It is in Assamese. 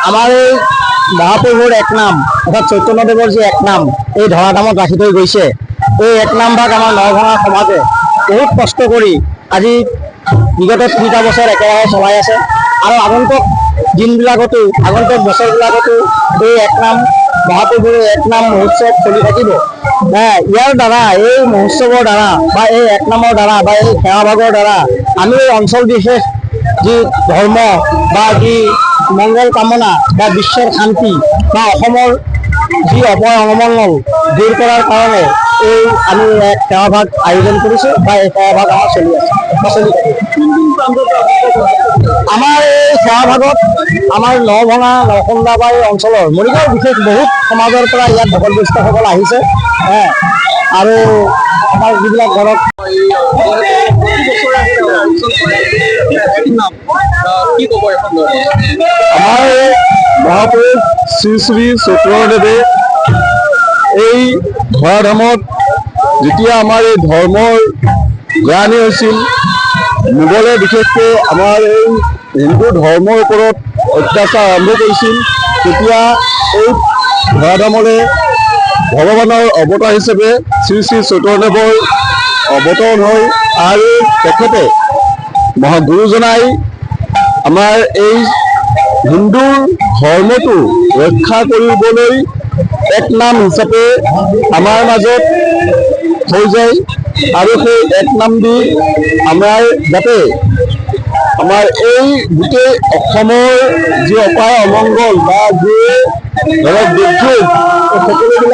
আমাৰ এই মহাপ্ৰভুৰ এক নাম অৰ্থাৎ চৈতন্যদেৱৰ যি এক নাম এই ধৰাধামত ৰাখি থৈ গৈছে। এই এক নাম ভাগ আমাৰ নৰভঙা সমাজে বহুত কষ্ট কৰি আজি বিগত 3টা বছৰ একেৰাহে চলাই আছে আৰু আগন্তুক দিনবিলাকতো আগন্তুক বছৰবিলাকতো এই এক নাম মহাপ্ৰভুৰ এক নাম মহোৎসৱ চলি থাকিব। ইয়াৰ দ্বাৰা এই মহোৎসৱৰ দ্বাৰা বা এই এক নামৰ দ্বাৰা বা এই সেৱাভাগৰ দ্বাৰা আমি এই অঞ্চল বিশেষ যি ধৰ্ম বা যি মংগল কামনা বা বিশ্বৰ শান্তি বা অসমৰ যি অমংগল দূৰ কৰাৰ কাৰণে এই আমি এক সেৱাভাগ আয়োজন কৰিছোঁ বা এই সেৱাভাগ আমাৰ চলি আছে বা চলি থাকিব। আমাৰ এই সেৱাভাগত আমাৰ নৰভঙা নৰসুন্দা বা এই অঞ্চলৰ মৰিগাঁও বিশেষ বহুত সমাজৰ পৰা ইয়াত ভকতবৈষ্ণৱসকল আহিছে আৰু আমাৰ যিবিলাক ঘৰত আমাৰ মহাপুৰুষ শ্ৰী শ্ৰী চৈতন্যদেৱে এই ধৰাধামত যেতিয়া আমাৰ এই ধৰ্মৰ জ্ঞানী হৈছিল, মোগলে বিশেষকৈ আমাৰ এই হিন্দু ধৰ্মৰ ওপৰত অত্যাচাৰ আৰম্ভ কৰিছিল, তেতিয়া এই ধৰাধামলৈ ভগৱানৰ অৱতাৰ হিচাপে শ্ৰী শ্ৰী চৈতন্যদেৱৰ অৱতৰণ হয় আৰু তেখেতে গুৰুজনাই আমাৰ এই হিন্দু ধৰ্মটো ৰক্ষা কৰিবলৈ এক নাম হিচাপে আমাৰ মাজত হৈ যায় আৰু সেই এক নাম দি আমাৰ যাতে আমাৰ এই গোটেই অসমৰ যি অপায় অমংগল বা যি ধৰক দুৰ্যোগ সকলোবিলাক